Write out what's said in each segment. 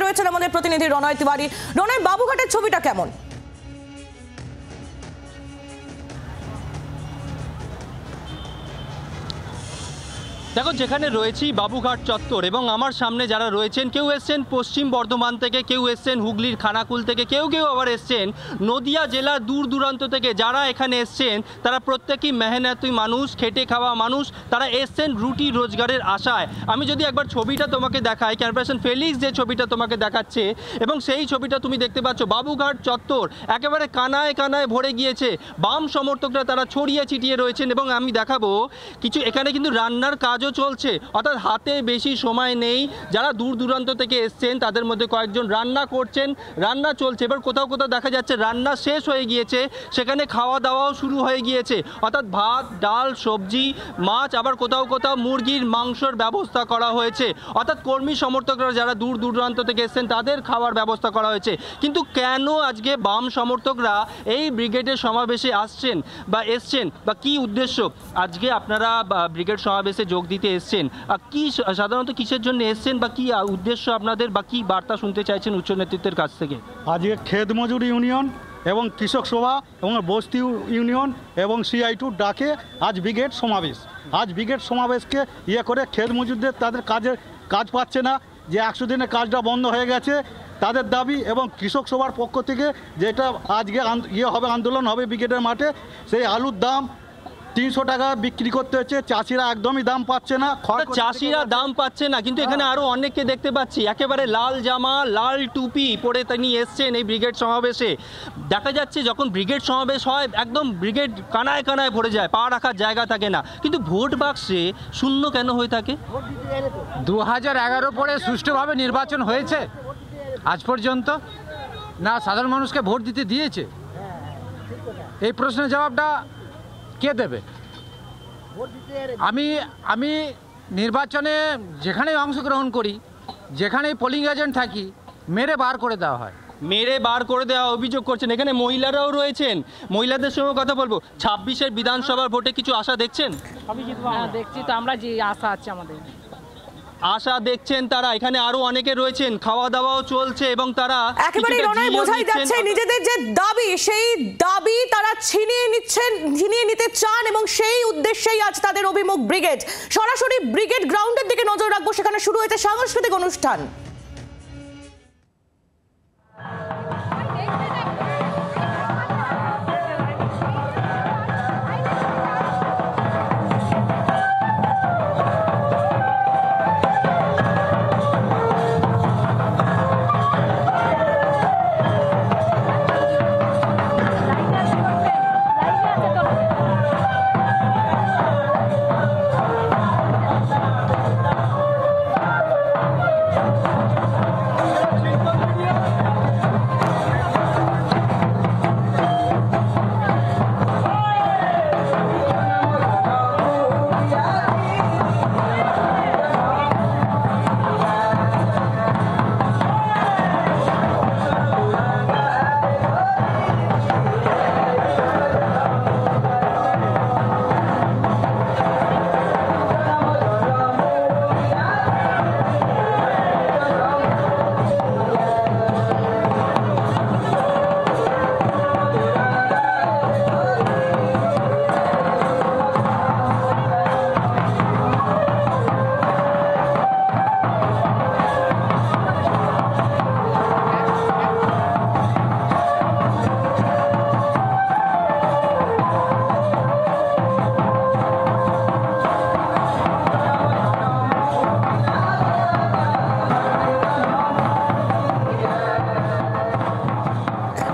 রয়েছেন আমাদের প্রতিনিধি রণয় তিওয়ারি। রণয়, বাবুঘাটের ছবিটা কেমন? দেখো, যেখানে রয়েছি বাবুঘাট চত্বর এবং আমার সামনে যারা রয়েছেন, কেউ এসছেন পশ্চিম বর্ধমান থেকে, কেউ এসছেন হুগলির খানাকুল থেকে, কেউ আবার এসছেন নদিয়া জেলার দূর দূরান্ত থেকে। যারা এখানে এসছেন তারা প্রত্যেকেই মেহনতি মানুষ, খেটে খাওয়া মানুষ। তারা এসছেন রুটি রোজগারের আশায়। আমি যদি একবার ছবিটা তোমাকে দেখাই, ক্যাম্পাসন ফেলিক্স যে ছবিটা তোমাকে দেখাচ্ছে, এবং সেই ছবিটা তুমি দেখতে পাচ্ছ, বাবুঘাট চত্বর একেবারে কানায় কানায় ভরে গিয়েছে। বাম সমর্থকরা তারা ছড়িয়ে ছিটিয়ে রয়েছেন এবং আমি দেখাবো কিছু এখানে কিন্তু রান্নার কাজ চলছে, অর্থাৎ হাতে বেশি সময় নেই। যারা দূর দূরান্ত থেকে এসছেন তাদের মধ্যে কয়েকজন রান্না করছেন, রান্না চলছে। এবার কোথাও কোথাও দেখা যাচ্ছে রান্না শেষ হয়ে গিয়েছে, সেখানে খাওয়া দাওয়াও শুরু হয়ে গিয়েছে, অর্থাৎ ভাত, ডাল, সবজি, মাছ, আবার কোথাও কোথাও মুরগির মাংসর ব্যবস্থা করা হয়েছে। অর্থাৎ কর্মী সমর্থকরা যারা দূর দূরান্ত থেকে এসছেন তাদের খাওয়ার ব্যবস্থা করা হয়েছে। কিন্তু কেন আজকে বাম সমর্থকরা এই ব্রিগেডের সমাবেশে আসছেন বা এসছেন, বা কি উদ্দেশ্য আজকে আপনারা ব্রিগেড সমাবেশে যোগ দিতে এসছেন? কি সাধারণত কিসের জন্য এসছেন বা কি উদ্দেশ্য আপনাদের, বা কি বার্তা শুনতে চাইছেন উচ্চ নেতৃত্বের কাছ থেকে? আজকে ক্ষেত মজুর ইউনিয়ন এবং কৃষক সভা এবং বস্তি ইউনিয়ন এবং CI2 ডাকে আজ ব্রিগেড সমাবেশ। আজ ব্রিগেড সমাবেশকে করে ক্ষেত মজুরদের তাদের কাজ পাচ্ছে না, যে 100 দিনের কাজটা বন্ধ হয়ে গেছে তাদের দাবি, এবং কৃষক সভার পক্ষ থেকে যেটা আজকে হবে, আন্দোলন হবে ব্রিগেডের মাঠে। সেই আলুর দাম 300 টাকা বিক্রি করতে হচ্ছে, চাষিরা একদমই দাম পাচ্ছে না। চাষিরা দাম পাচ্ছে না, কিন্তু এখানে আরো অনেককে দেখতে পাচ্ছি একেবারে লাল জামা, লাল টুপি পরে তিনি এসছেন এই ব্রিগেড সমাবেশে। দেখা যাচ্ছে যখন ব্রিগেড সমাবেশ হয় একদম ব্রিগেড কানায় কানায় ভরে যায়, পা রাখার জায়গা থাকে না। কিন্তু ভোট বাক্সে শূন্য কেন হয়ে থাকে? 2011 পরে সুষ্ঠুভাবে নির্বাচন হয়েছে আজ পর্যন্ত? না সাধারণ মানুষকে ভোট দিতে দিয়েছে? এই প্রশ্নের জবাবটা কে দেবে? আমি নির্বাচনে যেখানেই অংশগ্রহণ করি, যেখানেই পোলিং এজেন্ট থাকি, মেরে বার করে দেওয়া হয়। মেরে বার করে দেওয়া অভিযোগ করছেন। এখানে মহিলারাও রয়েছেন, মহিলাদের সঙ্গে কথা বলবো। 26-এর বিধানসভার ভোটে কিছু আশা দেখছেন? দেখছি তো আমরা, যে আশা আছে আমাদের, আশা দেখছেন তারা। এখানে আরো অনেকে রয়েছেন, খাওয়া দাওয়াও চলছে এবং তারা একেবারে রণয় বোঝাই যাচ্ছে নিজেদের যে দাবি, সেই দাবি তারা ছিনিয়ে নিতে চান, এবং সেই উদ্দেশ্যেই আজ তাদের অভিমুখ ব্রিগেড। সরাসরি ব্রিগেড গ্রাউন্ডের দিকে নজর রাখবো, সেখানে শুরু হয়েছে সাংস্কৃতিক অনুষ্ঠান।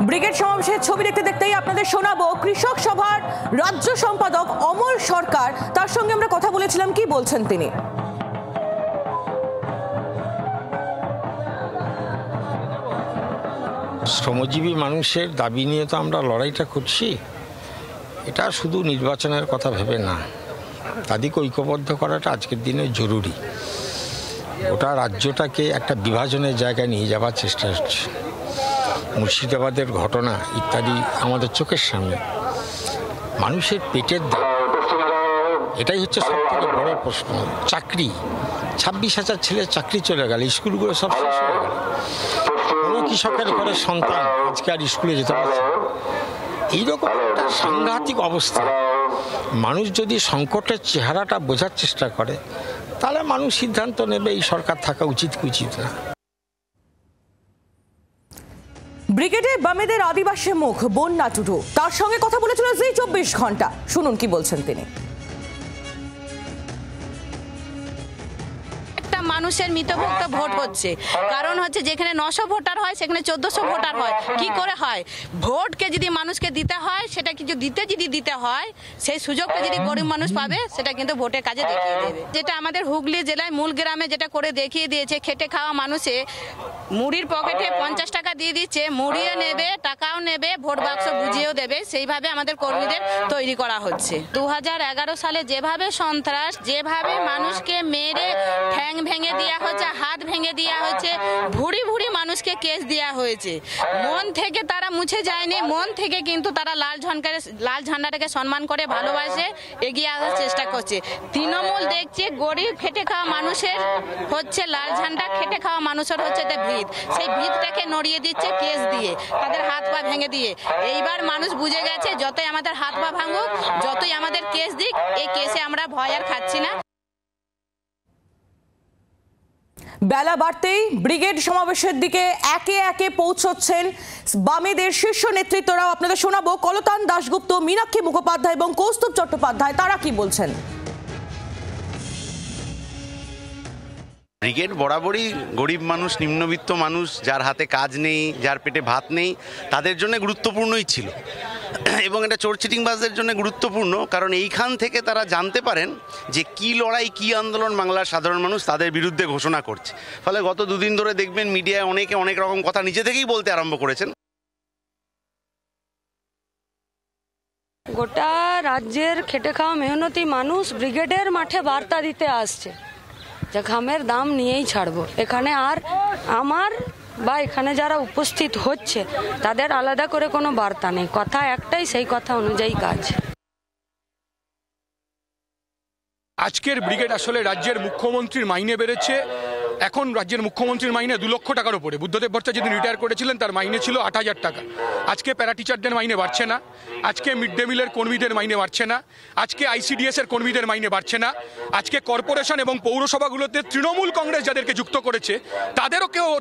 ব্রিগেড সমাবেশের ছবি দেখতে দেখতেই আপনাদের শোনাবো কৃষক সভার রাজ্য সম্পাদক অমল সরকার। তার সঙ্গে আমরা কথা বলেছিলাম, কি বলছেন তিনি। শ্রমজীবী মানুষের দাবি নিয়ে তো আমরা লড়াইটা করছি, এটা শুধু নির্বাচনের কথা ভেবে না, তাদেরকে ঐক্যবদ্ধ করাটা আজকের দিনে জরুরি। ওটা রাজ্যটাকে একটা বিভাজনের জায়গায় নিয়ে যাওয়ার চেষ্টা হচ্ছে। মুর্শিদাবাদের ঘটনা ইত্যাদি আমাদের চোখের সামনে। মানুষের পেটের দাম, এটাই হচ্ছে সব থেকে বড় প্রশ্ন। চাকরি, 26,000 ছেলে চাকরি চলে গেল, স্কুলগুলো সব শেষ হয়ে গেল। কোনো কৃষকের ঘরের সন্তান আজকে আর স্কুলে যেতে পারছে না। এইরকম একটা সাংঘাতিক অবস্থা। মানুষ যদি সংকটের চেহারাটা বোঝার চেষ্টা করে তাহলে মানুষ সিদ্ধান্ত নেবে এই সরকার থাকা উচিত কি উচিত না। ব্রিগেডে বামেদের আদিবাসী মুখ বন্যা টুডু, তার সঙ্গে কথা বলেছিল জি 24 ঘন্টা। শুনুন কি বলছেন তিনি। মানুষের মিতভুক্ত ভোট হচ্ছে, কারণ হচ্ছে যেখানে 900 ভোটার হয় সেখানে 1400 ভোটার হয়। কি করে হয়? ভোটকে যদি মানুষকে দিতে হয়, সেটা কিছু যদি দিতে হয়, সেই সুযোগটা যদি গরিব মানুষ পাবে সেটা কিন্তু ভোটের কাজে দেখিয়ে দেবে। যেটা আমাদের হুগলি জেলায় মূল গ্রামে যেটা করে দেখিয়ে দিয়েছে, খেটে খাওয়া মানুষে মুড়ির পকেটে 50 টাকা দিয়ে দিচ্ছে, মুড়িও নেবে, টাকাও নেবে, ভোট বাক্স বুঝিয়েও দেবে। সেইভাবে আমাদের কর্মীদের তৈরি করা হচ্ছে। 2011 সালে যেভাবে সন্ত্রাস, যেভাবে মানুষকে মেরে ঠ্যাং ভেঙে দেওয়া হচ্ছে, হাত ভেঙে দেওয়া হচ্ছে, ভুড়ি ভুড়ি মানুষকে কেস দেওয়া হয়েছে, মন থেকে তারা মুছে যায়নি। মন থেকে কিন্তু তারা লাল ঝান্ডাটাকে সম্মান করে ভালোবাসে এগিয়ে আসার চেষ্টা করছে। তৃণমূল দেখছে গরিব খেটে খাওয়া মানুষের হচ্ছে লাল ঝান্ডা, খেটে খাওয়া মানুষের হচ্ছে ভিত, সেই ভিতটাকে নড়িয়ে দিচ্ছে কেস দিয়ে, তাদের হাত পা ভেঙে দিয়ে। এইবার মানুষ বুঝে গেছে যতই আমাদের হাত পা ভাঙুক, যতই আমাদের কেস দিক, এই কেসে আমরা ভয় আর খাচ্ছি না। বেলা বাড়তেই ব্রিগেড সমাবেশের দিকে একে একে পৌঁছচ্ছেন বামেদের শীর্ষ নেতৃত্বরাও। আপনাদের শোনাবো কলতান দাশগুপ্ত, মীনাক্ষী মুখোপাধ্যায় এবং কৌস্তুভ চট্টোপাধ্যায়, তারা কি বলছেন। ব্রিগেড বরাবরই গরিব মানুষ, নিম্নবিত্ত মানুষ, যার হাতে কাজ নেই, যার পেটে ভাত নেই, তাদের জন্য গুরুত্বপূর্ণই ছিল। এবং এটা চোরচিটিংবাজদের জন্য গুরুত্বপূর্ণ, কারণ এইখান থেকে তারা জানতে পারেন যে কি লড়াই, কি আন্দোলন বাংলার সাধারণ মানুষ তাদের বিরুদ্ধে ঘোষণা করছে। ফলে গত দুদিন ধরে দেখবেন মিডিয়ায় অনেকে অনেক রকম কথা নিজে থেকেই বলতে আরম্ভ করেছেন। গোটা রাজ্যের খেটে খাওয়া মেহনতি মানুষ ব্রিগেডের মাঠে বার্তা দিতে আসছে যে ঘামের দাম নিয়েই ছাড়বো। এখানে আর আমার বা এখানে যারা উপস্থিত হচ্ছে তাদের আলাদা করে কোনো বার্তা নেই, কথা একটাই, সেই কথা অনুযায়ী কাজ। আজকের ব্রিগেড আসলে রাজ্যের মুখ্যমন্ত্রীর মাইনে বেড়েছে। এখন রাজ্যের মুখ্যমন্ত্রীর মাইনে 2 লক্ষ টাকার উপরে। বুদ্ধদেব ভট্টাচার্য যেদিন রিটায়ার করেছিলেন তার মাইনে ছিল 8000 টাকা। আজকে প্যারা টিচারদের মাইনে বাড়ছে না, আজকে মিড ডে মিলের কর্মীদের মাইনে বাড়ছে না, আজকে ICDS এর কর্মীদের মাইনে বাড়ছে না, আজকে কর্পোরেশন এবং পৌরসভাগুলোতে তৃণমূল কংগ্রেস যাদেরকে যুক্ত করেছে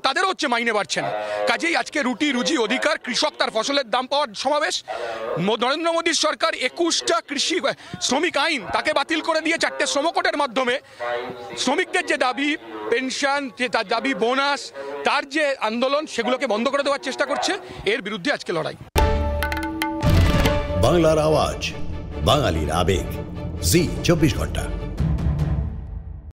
তাদেরও হচ্ছে মাইনে বাড়ছে না। কাজেই আজকে রুটি রুজি অধিকার, কৃষক তার ফসলের দাম পাওয়ার সমাবেশ। নরেন্দ্র মোদীর সরকার 21টা কৃষি শ্রমিক আইন তাকে বাতিল করে দিয়ে 4টে শ্রমকোটের মাধ্যমে শ্রমিকদের যে দাবি, পেনশন, তার দাবি, বোনাস, তার যে আন্দোলন, সেগুলোকে বন্ধ করে দেওয়ার চেষ্টা করছে। এর বিরুদ্ধে আজকে লড়াই। বাংলার আওয়াজ, বাঙালির আবেগ, জি 24 ঘন্টা।